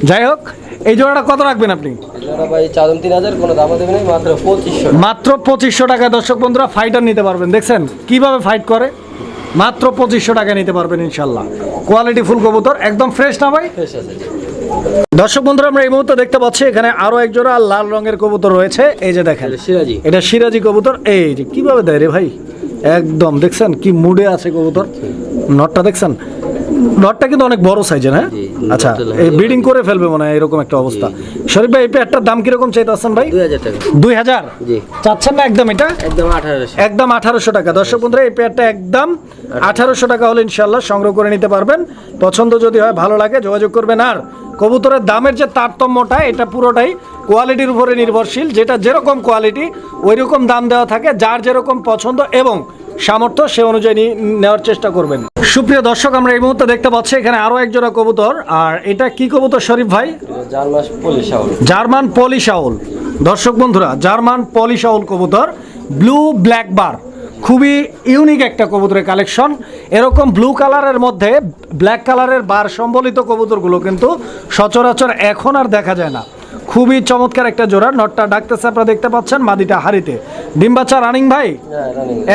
যাই হোক, এই জোড়াটা কত রাখবেন আপনি? ভাই 3000, কোনো দাম দেবেন না, মাত্র 2500। মাত্র 2500 টাকায় দর্শক বন্ধুরা ফাইটার নিতে পারবেন। দেখছেন কিভাবে ফাইট করে, মাত্র 2500 টাকা নিতে পারবেন ইনশাল্লাহ। কোয়ালিটি ফুল কবুতর, একদম ফ্রেশ না ভাই? ফ্রেশ আছে। দর্শক বন্ধুরা, আমরা এই মুহূর্তে দেখতে পাচ্ছি এখানে আরো এক জোড়া লাল রঙের কবুতর রয়েছে। এই যে দেখেন, সিরাজি, এটা সিরাজি কবুতর। এই যে কিভাবে দেয় রে ভাই, একদম দেখছেন কি মুডে আছে কবুতর। নটটা দেখছেন, নটটা কিন্তু অনেক বড় সাইজের। হ্যাঁ, আচ্ছা, এই ব্রিডিং করে ফেলবে মনে হয়, এরকম একটা অবস্থা। শরীফ ভাই, এই পেয়ারটার দাম কিরকম চাইতেছেন ভাই? 2000 টাকা। 2000 চাচ্ছেন না একদম? এটা একদম 1800। একদম 1800 টাকা। দর্শক বন্ধুরা, এই পেয়ারটা একদম 1800 টাকা হলে ইনশাল্লাহ সংগ্রহ করে নিতে পারবেন। পছন্দ যদি হয়, ভালো লাগে, যোগাযোগ করবেন। আর কবুতরের দামের যে তারতম্যটা, এটা পুরোটাই কোয়ালিটির উপরে নির্ভরশীল। যেটা যেরকম কোয়ালিটি ওই রকম দাম দেওয়া থাকে। যার যেরকম পছন্দ এবং সামর্থ্য, সে অনুযায়ী নেওয়ার চেষ্টা করবেন। সুপ্রিয় দর্শক, আমরা এই মুহূর্তে দেখতে পাচ্ছি এখানে আরো এক জোড়া কবুতর। আর এটা কি কবুতর শরীফ ভাই? জার্মান পলি শাউল। দর্শক বন্ধুরা, জার্মান পলি শাউল কবুতর, ব্লু ব্ল্যাক বার, খুবই ইউনিক একটা কবুতরের কালেকশন। এরকম ব্লু কালারের মধ্যে ব্ল্যাক কালারের বার সম্বলিত কবুতরগুলো কিন্তু সচরাচর এখন আর দেখা যায় না। খুবই চমৎকার একটা জোড়া। নটটা ডাকতেছে, আপনারা দেখতে পাচ্ছেন, মাদিটা হাড়িতে। ডিম বাচ্চা রানিং ভাই,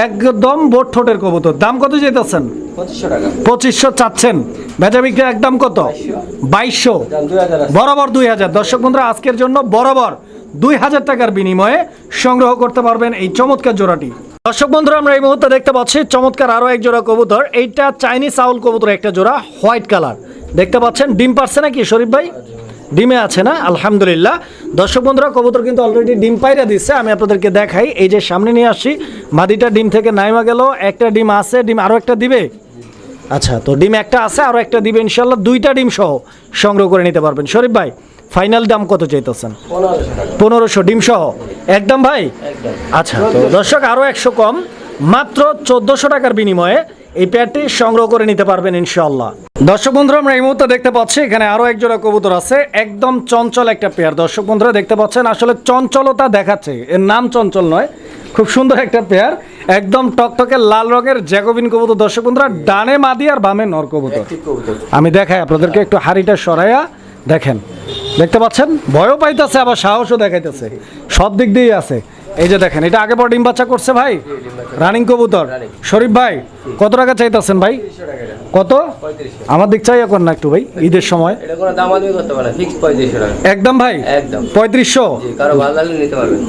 একদম বোট ঠোঁটের কবুতর। দাম কত চাইতেছেন? 2500 চাচ্ছেন। বেচা বিক্রি একদম কত? 2200, বরাবর 2000। দর্শক বন্ধুরা, আজকের জন্য বরাবর 2000 টাকার বিনিময়ে সংগ্রহ করতে পারবেন এই চমৎকার জোড়াটি। দর্শক বন্ধুরা, আমরা এই মুহূর্তে দেখতে পাচ্ছি চমৎকার আরো এক জোড়া কবুতর। এইটা চাইনিজ আউল কবুতর একটা জোড়া, হোয়াইট কালার দেখতে পাচ্ছেন। ডিম পারছে নাকি শরীফ ভাই? ডিমে আছে না? আলহামদুলিল্লাহ। দর্শক বন্ধুরা, কবুতর কিন্তু অলরেডি ডিম পাইরা দিচ্ছে। আমি আপনাদেরকে দেখাই, এই যে সামনে নিয়ে আসছি, মাদিটা ডিম থেকে নাইমা গেল, একটা ডিম আছে, ডিম আরো একটা দিবে। আচ্ছা, তো ডিম একটা আছে, আরো একটা দিবে ইনশাল্লাহ। দুইটা ডিম সহ সংগ্রহ করে নিতে পারবেন। শরীফ ভাই, ফাইনাল দাম কত চাইতেছেন? 1500 ডিম সহ একদম ভাই। আচ্ছা, তো দর্শক আরো 100 কম, মাত্র 1400 টাকার বিনিময়ে এই পেয়ারটি সংগ্রহ করে নিতে পারবেন ইনশাআল্লাহ। দর্শক বন্ধুরা, আমরা এই মুহূর্তে দেখতে পাচ্ছি এখানে আরো এক জোড়া কবুতর আছে, একদম চঞ্চল একটা পেয়ার। দর্শক বন্ধুরা দেখতে পাচ্ছেন, আসলে চঞ্চলতা দেখাচ্ছে, এর নাম চঞ্চল নয়, খুব সুন্দর একটা পেয়ার, একদম টকটকে লাল রঙের জ্যাকোবিন কবুতর। দর্শক বন্ধুরা, ডানে মাদি আর বামে নর কবুতর। আমি দেখাই আপনাদেরকে, একটু হাড়িটা সরাইয়া দেখেন, দেখতে পাচ্ছেন, ভয়ও পাইতেছে আবার সাহসও দেখাইতেছে, সব দিক দিয়েই আছে। এই যে দেখেন, এটা আগে পর ডিম বাচ্চা করছে ভাই, রানিং কবুতর। শরীফ ভাই, কত টাকা চাইতেছেন ভাই? কত? আমার দিক চাই এখন না একটু ভাই, ঈদের সময় একদম ভাই, 3500।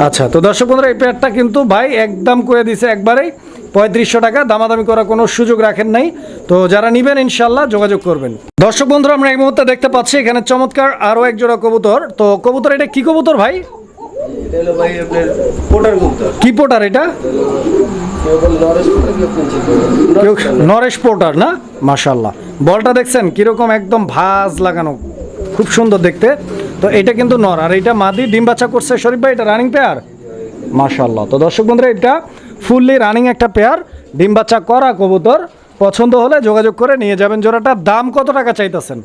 আচ্ছা, তো দর্শক বন্ধুরা, এই পেয়ারটা কিন্তু ভাই একদম করে দিছে একবারেই 3500 টাকা। দামাদামি করার কোনো সুযোগ রাখেন নাই। তো যারা নিবেন ইনশাল্লাহ যোগাযোগ করবেন। দর্শক বন্ধুরা, আমরা এই মুহূর্তে দেখতে পাচ্ছি এখানে চমৎকার আরো এক জোড়া কবুতর। তো কবুতর এটা কি কবুতর ভাই? কি পোটার এটা? নরেশ পোটার না? মাশাআল্লাহ, বলটা দেখছেন কিরকম, একদম ভাঁজ লাগানো, খুব সুন্দর দেখতে। তো এটা কিন্তু নর, আর এটা মাদি, ডিম বাচ্চা করছে। শরীফ ভাই, এটা রানিং পেয়ার? মাশাআল্লাহ। তো দর্শক বন্ধুরা, এটা ফুললি রানিং একটা পেয়ার, ডিম বাচ্চা করা কবুতর। পছন্দ হলে যোগাযোগ করে নিয়ে যাবেন জোড়াটা। দাম কত টাকা চাইতেছেন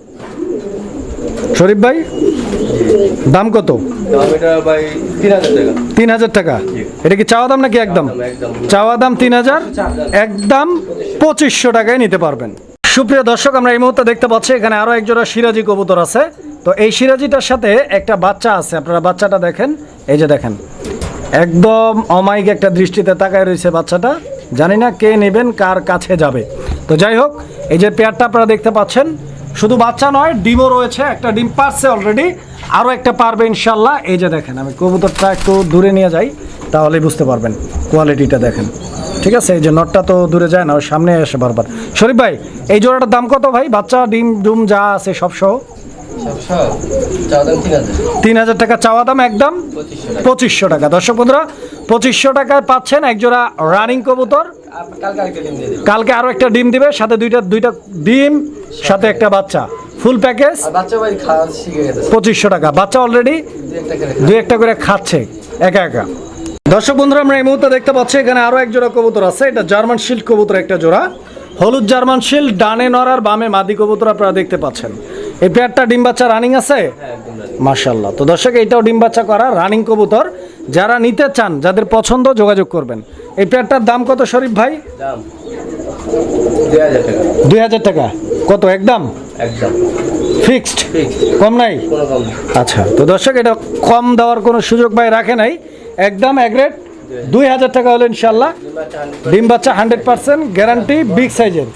শরীফ ভাই? দাম কত? 3000 টাকা। এটা কি চাওয়া দাম নাকি একদম? চাওয়া দাম 3000, একদম 2500 টাকায় নিতে পারবেন। সুপ্রিয় দর্শক, আমরা এই মুহূর্তে দেখতে পাচ্ছি এখানে আরো এক জোড়া সিরাজি কবুতর আছে। তো এই সিরাজিটার সাথে একটা বাচ্চা আছে, আপনারা বাচ্চাটা দেখেন, এই যে দেখেন, একদম অমায়িক একটা দৃষ্টিতে তাকায় রয়েছে বাচ্চাটা। জানি না কে নেবেন, কার কাছে যাবে। তো যাই হোক, এই যে পেয়ারটা আপনারা দেখতে পাচ্ছেন, শুধু বাচ্চা নয়, ডিমও রয়েছে, একটা ডিম পারছে অলরেডি, আরও একটা পারবে ইনশাল্লাহ। এই যে দেখেন, আমি কবুতরটা একটু দূরে নিয়ে যাই, তাহলে বুঝতে পারবেন কোয়ালিটিটা দেখেন। ঠিক আছে, এই যে নটটা তো দূরে যায় না, ওর সামনে আসে বারবার। শরীফ ভাই, এই জোড়াটার দাম কত ভাই? বাচ্চা, ডিম ডুম যা আছে সব সহ 3000 টাকা চাওয়া দাম, একদম 2500 টাকা। দর্শক বন্ধুরা, 2500 টাকায় পাচ্ছেন এক জোড়া রানিং কবুতর। কালকে আরো একটা ডিম দিবে, সাথে দুইটা ডিম, সাথে একটা বাচ্চা, ফুল প্যাকেজ 2500 টাকা। বাচ্চা অলরেডি দুই একটা করে খাচ্ছে একা একা। দর্শক বন্ধুরা, আমরা এই মুহূর্তে দেখতে পাচ্ছি এখানে আরো এক জোড়া কবুতর আছে। এটা জার্মান শিল্ড কবুতর একটা জোড়া, হলুদ জার্মান শিল্ড, ডানে নর আর বামে মাদি কবুতর আপনারা দেখতে পাচ্ছেন। এই পেয়ারটা ডিম বাচ্চা রানিং আছে মাশাআল্লাহ। তো দর্শক, এইটাও ডিম বাচ্চা করা রানিং কবুতর। যারা নিতে চান, যাদের পছন্দ, যোগাযোগ করবেন। এই পেয়ারটার দাম কত শরীফ ভাই? 2000 টাকা। কত? একদম ফিক্সড, কম নাই? আচ্ছা, তো দর্শক, এটা কম দেওয়ার কোনো সুযোগ ভাই রাখে নাই, একদম এক রেট 2000 টাকা হলো ইনশাল্লাহ। ডিম বাচ্চা 100% গ্যারান্টি, বিগ সাইজের।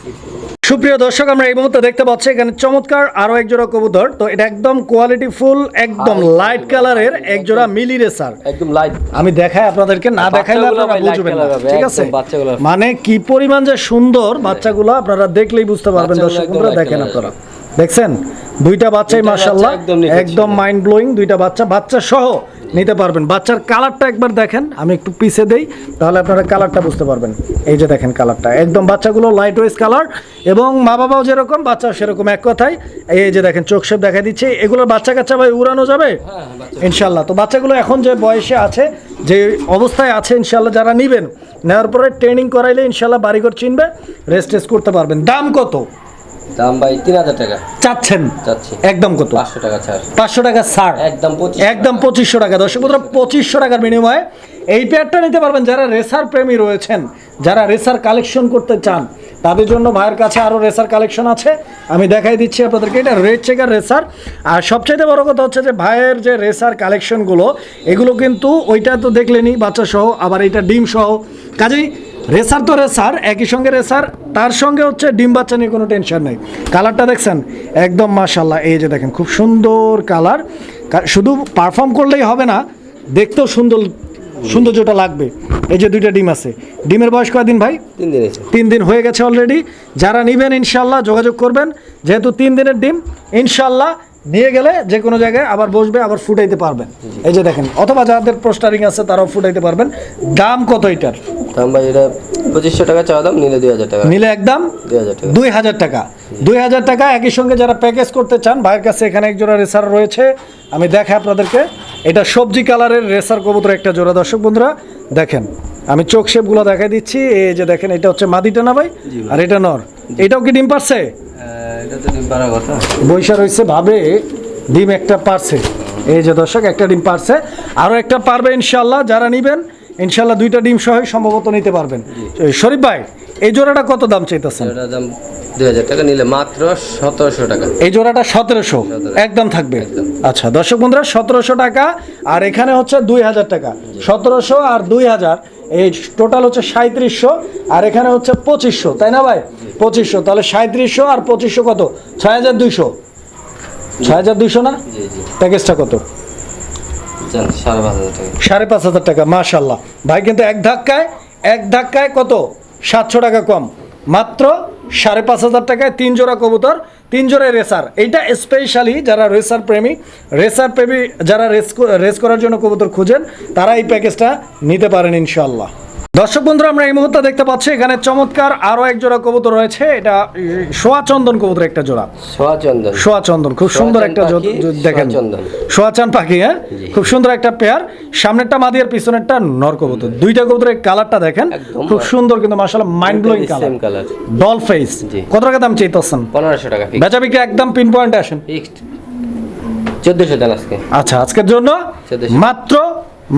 সুপ্রিয় দর্শক, আমরা এই মুহূর্তে দেখতে পাচ্ছি এখানে চমৎকার আরো এক জোড়া কবুতর। তো এটা একদম কোয়ালিটি ফুল, একদম লাইট কালারের এক জোড়া মিলি রেসার, একদম লাইট। আমি দেখাই আপনাদেরকে, না দেখাইলে আপনারা বুঝবেন না। ঠিক আছে, মানে কি পরিমাণ যে সুন্দর বাচ্চাগুলো, আপনারা দেখলেই বুঝতে পারবেন। দর্শক বন্ধুরা দেখেন, আপনারা দেখছেন দুইটা বাচ্চাই মাশাআল্লাহ, একদম মাইন্ড ব্লোয়িং। দুইটা বাচ্চা সহ নিতে পারবেন। বাচ্চার কালারটা একবার দেখেন, আমি একটু পিছে দেই, তাহলে আপনারা কালারটা বুঝতে পারবেন। এই যে দেখেন কালারটা, একদম বাচ্চাগুলো লাইট ওয়েস কালার, এবং মা বাবাও যেরকম, বাচ্চাও সেরকম, এক কথায়। এই যে দেখেন, চোখ শেপ দেখা দিচ্ছে। এগুলোর বাচ্চা কাচ্চা ভাই উড়ানো যাবে ইনশাল্লাহ। তো বাচ্চাগুলো এখন যে বয়সে আছে, যে অবস্থায় আছে, ইনশাল্লাহ যারা নিবেন, নেওয়ার পরে ট্রেনিং করাইলে ইনশাল্লাহ বাড়িঘর চিনবে, রেস্ট করতে পারবেন। দাম কত? দাম ভাই 3000 টাকা চাচ্ছেন? একদম কত? 500 টাকা ছাড়। 500 টাকা ছাড়, একদম 2500 টাকা। দর্শক বন্ধুরা, 2500 টাকার বিনিময়ে এই পেয়ারটা নিতে পারবেন যারা রেসার প্রেমী রয়েছেন, যারা রেসার কালেকশন করতে চান, তাদের জন্য ভাইয়ের কাছে আরও রেসার কালেকশন আছে। আমি দেখাই দিচ্ছি আপনাদেরকে, এটা রেড চেকার রেসার। আর সবচাইতে বড় কথা হচ্ছে যে ভাইয়ের যে রেসার কালেকশনগুলো, এগুলো কিন্তু ওইটা তো দেখলেনই বাচ্চা সহ, আবার এটা ডিম সহ। কাজেই রেসার তো রেসার, একই সঙ্গে রেসার, তার সঙ্গে হচ্ছে ডিম বাচ্চা নিয়ে কোনো টেনশন নেই। কালারটা দেখছেন একদম মাশাল্লাহ, এই যে দেখেন খুব সুন্দর কালার। শুধু পারফর্ম করলেই হবে না, দেখতেও সৌন্দর্যটা লাগবে। এই যে দুইটা ডিম আছে, ডিমের বয়স কয়দিন ভাই? 3 দিন আছে। 3 দিন হয়ে গেছে অলরেডি। যারা নেবেন ইনশাল্লাহ যোগাযোগ করবেন, যেহেতু 3 দিনের ডিম, ইনশাল্লাহ নিয়ে গেলে যে কোনো জায়গায় আবার বসবে, আবার ফুটাইতে পারবেন। এই যে দেখেন, অথবা যাদের পোস্টারিং আছে তারাও ফুটাইতে পারবেন। দাম কত এটার? দাম ভাই এটা 2500 টাকা চাওয়া দাম, নিলে 2000 টাকা। নিলে একদম 2000 টাকা। 2000 টাকা। 2000 টাকা। একই সঙ্গে যারা প্যাকেজ করতে চান, ভাইয়ের কাছে এখানে এক জোড়া রেসার রয়েছে, আমি দেখাই আপনাদেরকে। এটা সবজি কালারের রেসার কবুতর একটা জোড়া। দর্শক বন্ধুরা দেখেন, আমি চোখ শেপগুলো দেখাই দিচ্ছি। এই যে দেখেন, এটা হচ্ছে মাদিটা না ভাই? আর এটা নর। এটাও কি ডিম পারছে? এটা তো ডিম পাড়ার কথা। বৈশা রয়েছে ভাবে, ডিম একটা পারছে। এই যে দর্শক, একটা ডিম পারছে, আরও একটা পারবে ইনশাল্লাহ। যারা নেবেন ইনশাল্লাহ দুইটা ডিম সহ সম্ভবত নিতে পারবেন। শরীফ ভাই, এই জোড়াটা কত দাম চাইতেছেন? এটার দাম 2000 টাকা, নিলে মাত্র 1700 টাকা। এই জোড়াটা 1700 একদম থাকবে। আচ্ছা দর্শক বন্ধুরা, 1700 টাকা। আর এখানে হচ্ছে 2000 টাকা। 1700 আর 2000, এই টোটাল হচ্ছে 3700। আর এখানে হচ্ছে 2500, তাই না ভাই? 2500, তাহলে 3700 আর 2500 কত? 6200। 6200 না? জি জি। প্যাকেজটা কত? জান 5500 টাকা। 5500 টাকা। মাশাল্লাহ ভাই, কিন্তু এক ধাক্কায় কত? 700 টাকা কম, মাত্র 5500 টাকায় 3 জোড়া কবুতর, 3 জোড়া রেসার। এইটা স্পেশালি যারা রেসার প্রেমী যারা রেস করার জন্য কবুতর খুঁজেন, তারা এই প্যাকেজটা নিতে পারেন ইনশাল্লাহ। দর্শক বন্ধুরা, আমরা এই মুহূর্তে দেখতে পাচ্ছি এখানে চমৎকার আরো এক জোড়া কবুতর রয়েছে। এটা সোয়া চন্দন কবুতর একটা জোড়া। সোয়া চন্দন, খুব সুন্দর একটা দেখেন, সোয়াচান পাখি। হ্যাঁ, খুব সুন্দর একটা পেয়ার। সামনেরটা মাদি আর পিছনেরটা নর কবুতর। দুইটা কবুতরের কালারটা দেখেন, খুব সুন্দর, কিন্তু মাশাআল্লাহ mind blowing colour, doll face. কত টাকা দাম চাইতেছেন? 1500 টাকা ফিক্স। বেচা বিক্রি একদম পিন পয়েন্টে আসেন। ফিক্সড 1400 দেন আজকে। আচ্ছা, আজকের জন্য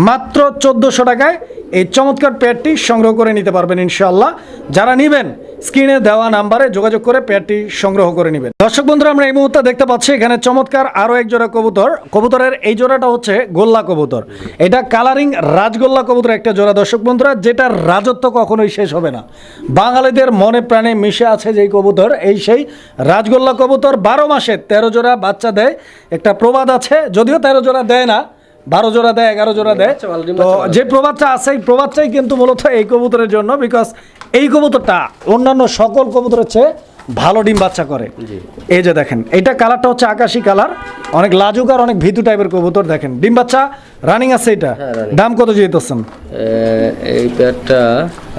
মাত্র 1400 টাকায় এই চমৎকার পেয়ারটি সংগ্রহ করে নিতে পারবেন ইনশাআল্লাহ। যারা নেবেন স্ক্রিনে দেওয়া নাম্বারে যোগাযোগ করে পেয়ারটি সংগ্রহ করে নেবেন। দর্শক বন্ধুরা, আমরা এই মুহূর্তে দেখতে পাচ্ছি এখানে চমৎকার আরো এক জোড়া কবুতর। কবুতরের এই জোড়াটা হচ্ছে গোল্লা কবুতর। এটা কালারিং রাজগোল্লা কবুতর একটা জোড়া। দর্শক বন্ধুরা, যেটার রাজত্ব কখনোই শেষ হবে না। বাঙালিদের মনে প্রাণে মিশে আছে যেই কবুতর, এই সেই রাজগোল্লা কবুতর। 12 মাসে 13 জোড়া বাচ্চা দেয়। একটা প্রবাদ আছে, যদিও 13 জোড়া দেয় না, 12 জোড়া দেয়, 11 জোড়া দেয়। তো যে প্রবাদটা আছে, এই প্রবাদটাই কিন্তু মূলত এই কবুতরের জন্য, বিকজ এই কবুতরটা অন্যান্য সকল কবুতরের চেয়ে ভালো ডিম বাচ্চা করে। এই যে দেখেন, এটা কালারটা হচ্ছে আকাশি কালার, অনেক লাজুক আর অনেক ভীতু টাইপের কবুতর। দেখেন ডিম বাচ্চা রানিং আছে। এটা দাম কত যেতেছেন? এই পেয়ারটা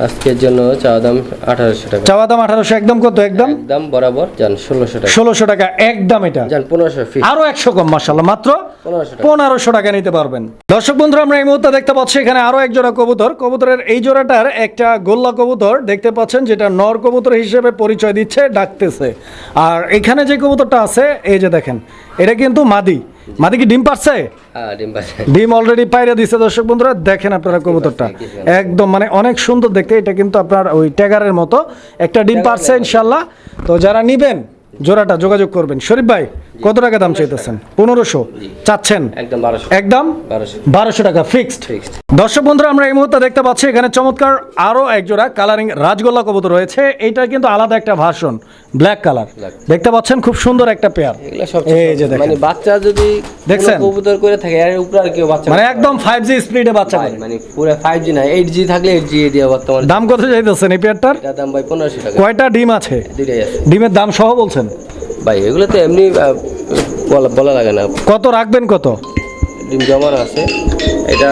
আজকের জন্য চাওয়া দাম 1800 টাকা। চাওয়া দাম 1800, একদম কত? একদম বরাবর জান 1600 টাকা। 1600 টাকা একদম। এটা জান 1500 ফিক্স। আরো 100 কম, মাশাআল্লাহ মাত্র 1500 টাকা নিতে পারবেন। দর্শক বন্ধুরা, আমরা এই মুহূর্তে দেখতে পাচ্ছি এখানে আরো এক জোড়া কবুতর। কবুতরের এই জোড়াটার একটা গোল্লা কবুতর দেখতে পাচ্ছেন, যেটা নর কবুতর হিসেবে পরিচয় দিচ্ছে, ডাকতেছে। আর এখানে যে কবুতরটা আছে, এই যে দেখেন, এটা কিন্তু মাদি কি ডিম পারছে? হ্যাঁ, ডিম অলরেডি পাইরা দিছে। দর্শক বন্ধুরা দেখেন আপনারা কবুতরটা একদম মানে অনেক সুন্দর দেখতে। এটা কিন্তু আপনার ওই ট্যাগারের মতো একটা ডিম পারছে ইনশাল্লাহ। তো যারা নিবেন জোড়াটা যোগাযোগ করবেন। শরীফ ভাই, কত টাকা দাম চাইতেছেন? 1500 চাচ্ছেন? একদম 1200 টাকা ফিক্সড। দর্শক বন্ধুরা, আমরা এই মুহূর্তে দেখতে পাচ্ছি এখানে চমৎকার আরো এক জোড়া কালারিং রাজগোল্লা কবুতর রয়েছে। এইটা কিন্তু আলাদা একটা ভার্সন, ব্ল্যাক কালার দেখতে পাচ্ছেন, খুব সুন্দর একটা পেয়ার। এই যে দেখেন, মানে বাচ্চা যদি দেখছেন কবুতর করে থাকে, এর উপরে আর কেউ বাচ্চা মানে একদম 5G স্পিডে বাচ্চা করে, মানে পুরো 5G না, 8G থাকলে 8G দিয়ে বর্তমানে। দাম কত চাইতেছেন এই পেয়ারটার? এটা দাম ভাই 1500 টাকা। কয়টা ডিম আছে? দুইটাই আছে। ডিমের দাম সহ বলছেন ভাই? এগুলো তো এমনি বলা লাগে না। কত রাখবেন? কত ডিম জমানো আছে। এটা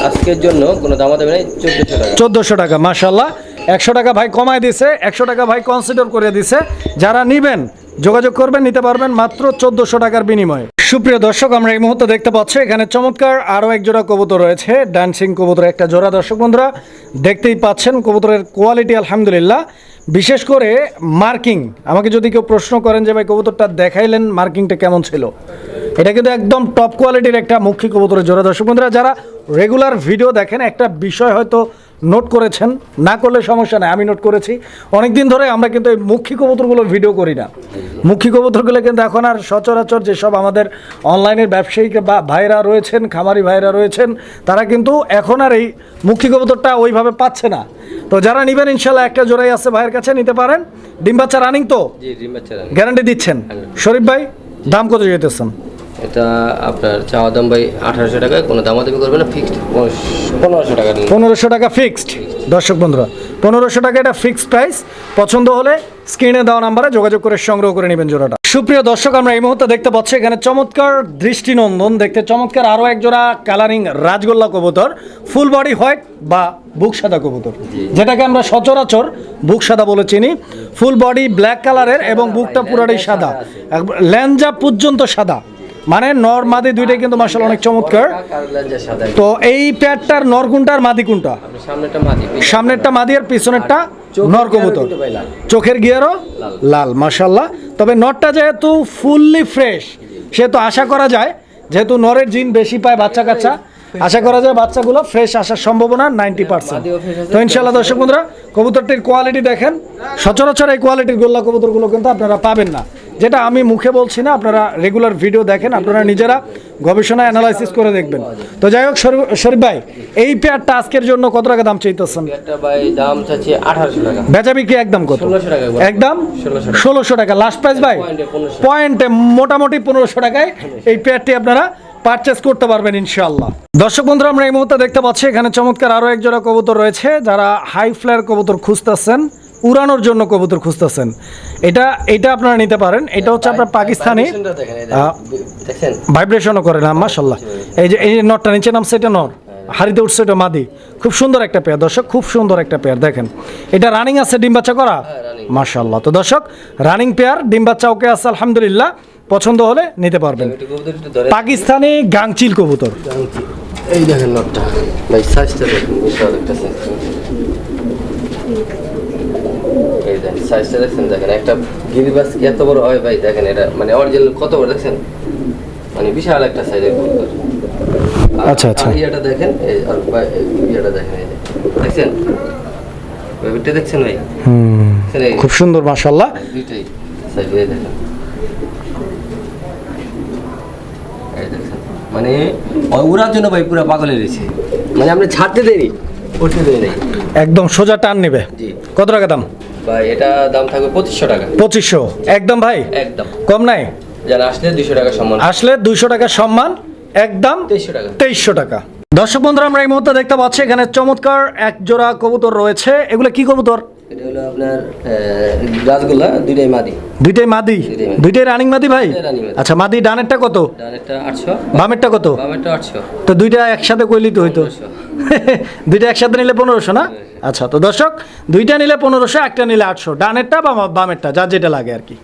আজকের জন্য কোনো দাম দেবে না, 1400 টাকা। 1400 টাকা, মাশাআল্লাহ 100 টাকা ভাই কমায় দিছে, 100 টাকা ভাই কনসিডার করে দিছে। যারা নিবেন যোগাযোগ করবেন, নিতে পারবেন মাত্র 1400 টাকার বিনিময়ে। সুপ্রিয় দর্শক, আমরা এই মুহূর্তে দেখতে পাচ্ছি এখানে চমৎকার আরও এক জোড়া কবুতর রয়েছে, ডান্সিং কবুতর একটা জোড়া। দর্শক বন্ধুরা দেখতেই পাচ্ছেন কবুতরের কোয়ালিটি আলহামদুলিল্লাহ। বিশেষ করে মার্কিং, আমাকে যদি কেউ প্রশ্ন করেন যে ভাই কবুতরটা দেখাইলেন মার্কিংটা কেমন ছিল, এটা কিন্তু একদম টপ কোয়ালিটির একটা মুখী কবুতরের জোড়া। দর্শক বন্ধুরা যারা রেগুলার ভিডিও দেখেন একটা বিষয় হয়তো নোট করেছেন, না করলে সমস্যা নেই, আমি নোট করেছি। অনেক দিন ধরে আমরা কিন্তু এই মুখী কবুতরগুলো ভিডিও করি না। মুখী কবুতরগুলো কিন্তু এখন আর সচরাচর যেসব আমাদের অনলাইনের ব্যবসায়িক বা ভাইরা রয়েছেন, খামারি ভাইরা রয়েছেন, তারা কিন্তু এখন আর এই মুখী কবুতরটা ওইভাবে পাচ্ছে না। তো যারা নেবেন ইনশাল্লাহ একটা জোড়াই আছে ভাইয়ের কাছে, নিতে পারেন। ডিম বাচ্চা রানিং তো গ্যারান্টি দিচ্ছেন। শরীফ ভাই দাম কত যেতেছেন? এটা আপনার চাওয়া দাম ভাই 1800 টাকা, কোনো দামাদামি করবে না, ফিক্সড 1500 টাকা। 1500 টাকা ফিক্সড। দর্শক বন্ধুরা 1500 টাকা এটা ফিক্সড প্রাইস। পছন্দ হলে স্ক্রিনে দেওয়া নাম্বারে যোগাযোগ করে সংগ্রহ করে নেবেন জোড়াটা। সুপ্রিয় দর্শক, আমরা এই মুহূর্তে দেখতে পাচ্ছি এখানে চমৎকার দৃষ্টিনন্দন দেখতে চমৎকার আরও এক জোড়া কালারিং রাজগোল্লা কবুতর, ফুল বডি হোয়াইট বা বুক সাদা কবুতর, যেটাকে আমরা সচরাচর বুক সাদা বলে চিনি। ফুল বডি ব্ল্যাক কালারের এবং বুকটা পুরাটাই সাদা, ল্যাঞ্জা পর্যন্ত সাদা, মানে নর মাদি দুইটাই কিন্তু মাশাআল্লাহ অনেক চমৎকার। তো এই প্যাডটার নর কোনটা আর মাদি কোনটা? সামনেরটা মাদি আর পিছনেরটা নর কবুতর, চোখের গিয়ারও লাল মাশাআল্লাহ। তবে নরটা যেহেতু ফুললি ফ্রেশ, সেহেতু আশা করা যায়, যেহেতু নরের জিন বেশি পায় বাচ্চা কাচ্চা, আশা করা যায় বাচ্চাগুলো ফ্রেশ আসার সম্ভাবনা 90%। তো ইনশাআল্লাহ দর্শক বন্ধুরা কবুতরটির কোয়ালিটি দেখেন, সচরাচর এই কোয়ালিটির গোল্লা কবুতরগুলো কিন্তু আপনারা পাবেন না, যেটা আমি মুখে বলছি না, আপনারা রেগুলার ভিডিও দেখেন, আপনারা নিজেরা গবেষণা অ্যানালাইসিস করে দেখবেন। তো যাই হোক শরীফ ভাই, এই পেয়ারটা আজকের জন্য কত টাকা দাম চাইতেছেন? ভাই দাম চাচ্ছি 1800 টাকা। বেচা বিক্রি একদম কত? 1600 টাকা। একদম 1600 টাকা লাস্ট প্রাইস ভাই, পয়েন্টে মোটামুটি 1500 টাকায় এই পেয়ারটি আপনারা পারচেস করতে পারবেন ইনশাআল্লাহ। দর্শক বন্ধুরা আমরা এই মুহূর্তে দেখতে পাচ্ছি এখানে চমৎকার আরও এক জোড়া কবুতর রয়েছে। যারা হাই ফ্লায়ার কবুতর খুঁজতেছেন, উড়ানোর জন্য কবুতর খুঁজতেছেন, এটা আপনারা নিতে পারেন। এটা হচ্ছে আপনার পাকিস্তানি, ভাইব্রেশনও করে না মাশাআল্লাহ। এই যে নটটা নিচে নামছে, এটা নর, হাড়িতে উঠছে এটা মাদি। খুব সুন্দর একটা পেয়ার দর্শক, খুব সুন্দর একটা পেয়ার। দেখেন এটা রানিং আছে, ডিম বাচ্চা করা মাশাআল্লাহ। তো দর্শক রানিং পেয়ার, ডিম বাচ্চা ওকে আছে আলহামদুলিল্লাহ। পছন্দ হলে নিতে পারবেন। পাকিস্তানি গাংচিল কবুতর, এই দেখেন নটটা ভাই, সাইজটা দেখুন, বিশাল একটা সাইজ। এই দেখেন সাইজটা দেখেন, দেখেন একটা গিরিবাস এত বড় হয় ভাই, দেখেন এটা মানে অরিজিনাল কত বড় দেখছেন, মানে বিশাল একটা সাইজের কবুতর। আচ্ছা আচ্ছা, ইয়াটা দেখেন, এই ইয়াটা দেখেন, এই দেখছেন বেবিটা দেখছেন ভাই, খুব সুন্দর মাশাআল্লাহ দুইটাই সাইজ। এই দেখেন, এই দেখছেন, মানে ওরার জন্য ভাই পুরো পাগল হয়ে গেছে, মানে আপনি ছাড়তে দেরি উঠতে দেরি নাই, একদম সোজা টান নেবে। কত টাকা দাম ভাই? এটা দাম থাকবে 2500 টাকা। 2500 একদম ভাই, একদম কম নাই। যারা আসলে 200 টাকা সম্মান, আসলে 200 টাকা সম্মান, একদম 2300 টাকা। 2300 টাকা। দর্শক বন্ধুরা আমরা এই মুহূর্তে দেখতে পাচ্ছি এখানে চমৎকার এক জোড়া কবুতর রয়েছে। এগুলো কি কবুতর? এটা হলো আপনার রাজগোল্লা, দুইটাই মাদি। দুইটাই মাদি, দুইটাই রানিং মাদি ভাই। আচ্ছা, মাদি ডানেরটা কত? ডানেরটা 800, বামেরটা কত? বামেরটা 800। তো দুইটা একসাথে কইলি তো হইতো, দুইটা একসাথে নিলে 1500 না? আচ্ছা, তো দর্শক দুইটা নিলে 1500, একটা নিলে 800, ডানেরটা বা বামেরটা, যা যেটা লাগে আর কি।